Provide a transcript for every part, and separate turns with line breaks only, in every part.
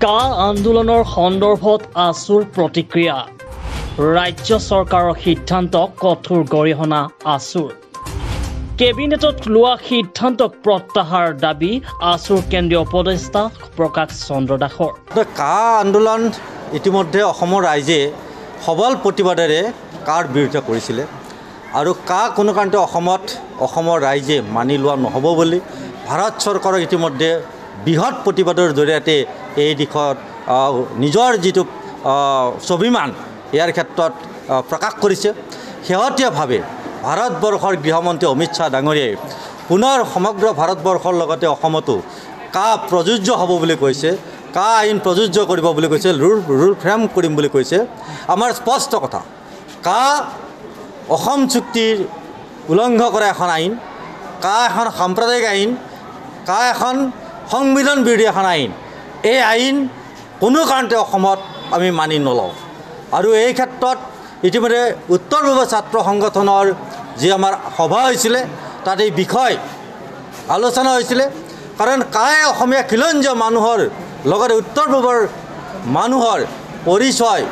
কা আন্দোলনৰ সন্দৰ্ভত আছুৰ প্ৰতিক্ৰিয়া ৰাজ্য চৰকাৰৰ সিদ্ধান্তক কঠোৰ গৰিহণা আছুৰ কেবিনেটত লোৱা সিদ্ধান্তক প্ৰত্যাহাৰ দাবী আছুৰ কেন্দ্ৰীয় উপদেষ্টা প্ৰকাশ চন্দ্ৰ দাসৰ
কা আন্দোলন ইতিমধ্যে অসমৰ ৰাইজে সবল প্ৰতিবাদেৰে কাৰ বিৰুদ্ধে কৰিছিলে আৰু কা কোনো কাৰণতে অসমৰ ৰাইজে মানি লোৱা নহ'ব বুলি ভাৰত চৰকাৰক ইতিমধ্যে বৃহৎ প্ৰতিবাদৰ জৰিয়তে এই দিশত নিজৰ যিটো স্বাভিমান ইয়াৰ ক্ষেত্ৰত প্ৰকাশ কৰিছে শেহতীয়াভাৱে ভাৰতবৰ্ষৰ গৃহমন্ত্ৰী অমিত শ্বাহ ডাঙৰীয়াই পুনৰ সমগ্ৰ ভাৰতবৰ্ষৰ লগতে অসমতো কা প্ৰযোজ্য হ'ব বুলি কৈছে কা আইন প্ৰযোজ্য কৰিব বুলি কৈছে ৰুল ফ্ৰেম কৰিম বুলি কৈছে আমাৰ স্পষ্ট কথা কা অসম চুক্তিৰ উলংঘন কৰা এখন আইন কা এখন সাম্প্ৰদায়িক আইন কা এখন সংবিধান বিৰোধী এখন আইন এই আইন কোনো কাৰণতে অসমত আমি মানি নলওঁ আৰু এই ক্ষেত্ৰত ইতিমধ্যে উত্তৰ পূৰ্ব ছাত্ৰ সংগঠনৰ যি আমাৰ সভা হৈছিলে তাত এই বিষয় আলোচনা হৈছিলে কাৰণ কাই অসমীয়া খিলঞ্জীয়া মানুহৰ লগতে উত্তৰ পূৰ্বৰ মানুহৰ পৰিচয়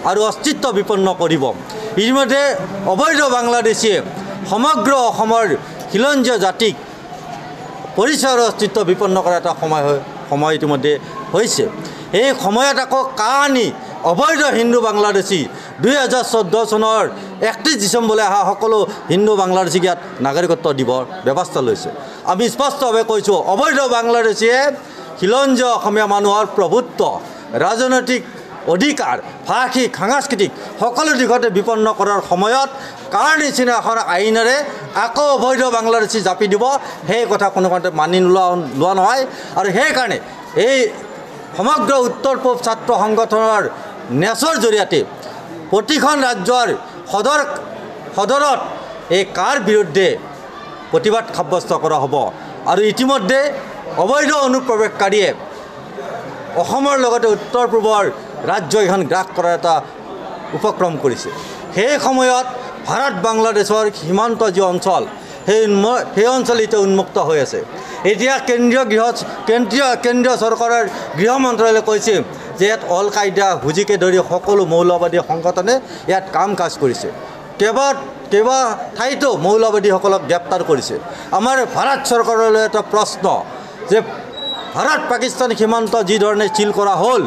আৰু অস্তিত্ব বিপন্ন কৰিব ইতিমধ্যে অবৈধ বাংলাদেশীয়ে সমগ্ৰ অসমৰ খিলঞ্জীয়া জাতিক পৰিচয় আৰু অস্তিত্ব বিপন্ন কৰা এটা সময় ইতিমধ্যে হৈছে এই সময়ত আকৌ কা আনি অবৈধ হিন্দু বাংলাদেশী 2014 চনৰ 31 ডিচেম্বৰলৈ অহা সকলো হিন্দু বাংলাদেশীক ইয়াত নাগৰিকত্ব দিবৰ ব্যৱস্থা লৈছে আমি স্পষ্টভাৱে কৈছোঁ অবৈধ বাংলাদেশীয়ে খিলঞ্জীয়া অসমীয়া মানুহৰ প্ৰভুত্ব ৰাজনৈতিক অধিকাৰ ভাষিক সাংস্কৃতিক সকলো দিশতে বিপন্ন কৰাৰ সময়ত কাৰ নিচিনা এখন আইনেৰে আকৌ অবৈধ বাংলাদেশী জাপি দিব সেই কথা কোনো কাৰণতে মানি লোৱা নহয় আৰু সেইকাৰণে এই সমগ্ৰ উত্তৰ পূব ছাত্ৰ সংগঠনৰ নেচৰ জৰিয়তে প্ৰতিখন ৰাজ্যৰ সদৰত এই কাৰ বিৰুদ্ধে প্ৰতিবাদ সাব্যস্ত কৰা হ'ব আৰু ইতিমধ্যে অবৈধ অনুপ্ৰৱেশকাৰীয়ে অসমৰ লগতে উত্তৰ পূবৰ ৰাজ্যকেইখন গ্ৰাস কৰাৰ এটা উপক্ৰম কৰিছে সেই সময়ত ভাৰত বাংলাদেশৰ সীমান্ত যি অঞ্চল সেই অঞ্চল এতিয়া উন্মুক্ত হৈ আছে এতিয়া কেন্দ্ৰীয় চৰকাৰৰ গৃহ মন্ত্ৰালয়ে কৈছে যে ইয়াত অল কায়দা হুজিকে ধৰি সকলো মৌলবাদী সংগঠনে ইয়াত কাম কাজ কৰিছে কেইবা ঠাইতো মৌলবাদীসকলক গ্ৰেপ্তাৰ কৰিছে আমাৰ ভাৰত চৰকাৰলৈ এটা প্ৰশ্ন যে ভাৰত পাকিস্তান সীমান্ত যি ধৰণে চিল কৰা হ'ল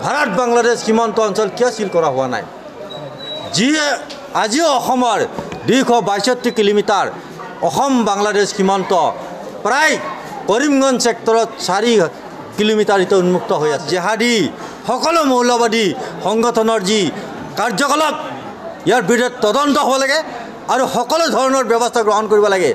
ভাৰত বাংলাদেশ সীমান্ত অঞ্চল কিয় চিল কৰা হোৱা নাই যিয়ে আজিও অসমৰ 262 কিলোমিটাৰ অসম বাংলাদেশ সীমান্ত প্ৰায় কৰিমগঞ্জ ছেক্টৰত 4 কিলোমিটাৰ এতিয়া উন্মুক্ত হৈ আছে জেহাদী সকলো মৌলবাদী সংগঠনৰ যি কাৰ্যকলাপ ইয়াৰ বিৰুদ্ধে তদন্ত হ'ব লাগে আৰু সকলো ধৰণৰ ব্যৱস্থা গ্ৰহণ কৰিব লাগে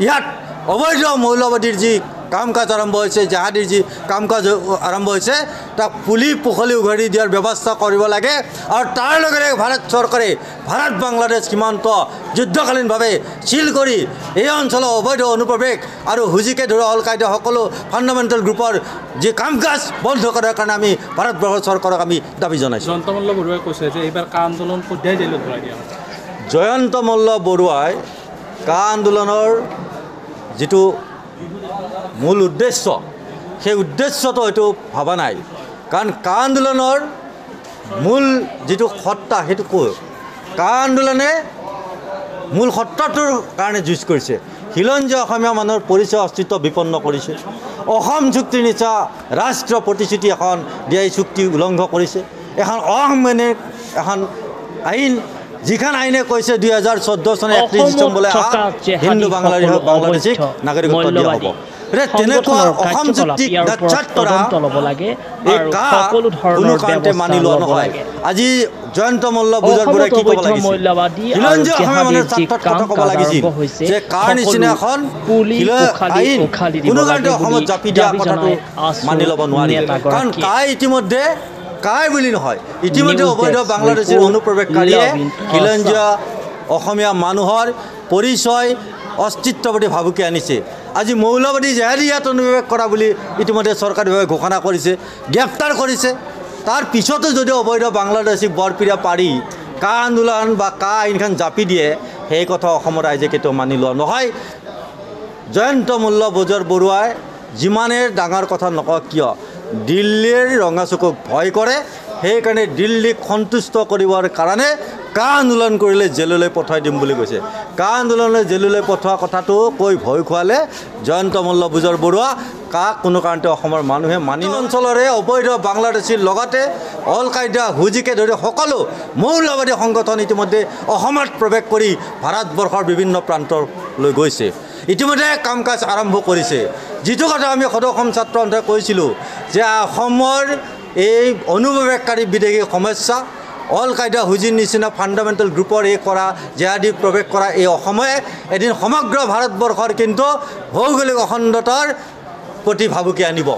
ইয়াত অবৈধ মৌলবাদীৰ যি কাম কাজ আৰম্ভ হৈছে জেহাদীৰ যি কাম কাজ আৰম্ভ হৈছে তাক পুলি পুখলি উঘাৰি দিয়াৰ ব্যৱস্থা কৰিব লাগে আৰু তাৰ লগে লগে ভাৰত চৰকাৰে ভাৰত বাংলাদেশ সীমান্ত যুদ্ধকালীনভাৱে চিল কৰি এই অঞ্চলৰ অবৈধ অনুপ্ৰৱেশ আৰু হুজিকে ধৰি অল কায়দা সকলো ফাণ্ডামেণ্টেল গ্ৰুপৰ যি কাম কাজ বন্ধ কৰাৰ কাৰণে আমি ভাৰতবৰ্ষ চৰকাৰক আমি দাবী জনাইছোঁ
জয়ন্ত মল্ল বৰুৱাই কৈছে যে এইবাৰ কা আন্দোলন সদায় জেলত ভৰাই দিয়া
জয়ন্ত মল্ল বৰুৱাই কা আন্দোলনৰ যিটো মূল উদ্দেশ্য সেই উদ্দেশ্যটো হয়তো ভবা নাই কাৰণ কা আন্দোলনৰ মূল যিটো সত্তা সেইটো কা আন্দোলনে মূল সত্তাটোৰ কাৰণে যুঁজ কৰিছে খিলঞ্জীয়া অসমীয়া মানুহৰ পৰিচয় অস্তিত্ব বিপন্ন কৰিছে অসম চুক্তিৰ নিচিনা ৰাষ্ট্ৰীয় প্ৰতিশ্ৰুতি এখন দিয়া চুক্তি উলংঘন কৰিছে এখন অসাংবিধানিক এখন আইন যিখন আইনে কৈছে 2014 চনৰ 31 ডিচেম্বৰলৈ হিন্দু বাংলাদেশীক নাগৰিকত্ব দিয়া হ'ব তেনেকুৱা অসম চুক্তিক কোনো কাৰণতে মানি লোৱা নহয় আজি জয়ন্ত মল্ল বৰুৱাই কি ক'ব লাগিছিল খিলঞ্জীয়া অসমীয়া মানুহৰ স্বাৰ্থত কথা ক'ব লাগিছিল যে কাৰ নিচিনা এখন আইন কোনো কাৰণতে অসমত জাপি দিয়া কথাটো মানি ল'ব নোৱাৰি কাৰণ কাই ইতিমধ্যে কাই বুলি নহয় ইতিমধ্যে অবৈধ বাংলাদেশীৰ অনুপ্ৰৱেশকাৰীয়ে খিলঞ্জীয়া অসমীয়া মানুহৰ পৰিচয় অস্তিত্বৰ প্ৰতি ভাবুকি আনিছে আজি মৌলবাদী জেহাদী ইয়াত অনুপ্ৰৱেশ কৰা বুলি ইতিমধ্যে চৰকাৰীভাৱে ঘোষণা কৰিছে গ্ৰেপ্তাৰ কৰিছে তাৰ পিছতো যদি অবৈধ বাংলাদেশীক বৰপিৰা পাৰি কা আন্দোলন বা কা আইনখন জাপি দিয়ে সেই কথা অসমৰ ৰাইজে কেতিয়াও মানি লোৱা নহয় জয়ন্ত মল্ল বৰুৱাই যিমানে ডাঙৰ কথা নকওক কিয় দিল্লীৰ ৰঙাচকুক ভয় কৰে সেইকাৰণে দিল্লীক সন্তুষ্ট কৰিবৰ কাৰণে কা আন্দোলন কৰিলে জেললৈ পঠাই দিম বুলি কৈছে কা আন্দোলনলৈ জেললৈ পঠোৱা কথাটো কৈ ভয় খুৱালে জয়ন্ত মল্ল বুজৰ বৰুৱা কাক কোনো কাৰণতে অসমৰ মানুহে মানি অঞ্চলৰে অবৈধ বাংলাদেশীৰ লগতে অল কায়দা হুজিকে ধৰি সকলো মৌলবাদী সংগঠন ইতিমধ্যে অসমত প্ৰৱেশ কৰি ভাৰতবৰ্ষৰ বিভিন্ন প্ৰান্তলৈ গৈছে ইতিমধ্যে কাম কাজ আৰম্ভ কৰিছে যিটো কথা আমি সদৌ অসম ছাত্ৰ সন্থাই কৈছিলোঁ যে অসমৰ এই অনুপ্ৰৱেশকাৰী বিদেশী সমস্যা অল কায়দা হুজিৰ নিচিনা ফাণ্ডামেণ্টেল গ্ৰুপৰ এই কৰা জেহাদী প্ৰৱেশ কৰা এই অসমে এদিন সমগ্ৰ ভাৰতবৰ্ষৰ কিন্তু ভৌগোলিক অখণ্ডতাৰ প্ৰতি ভাবুকি আনিব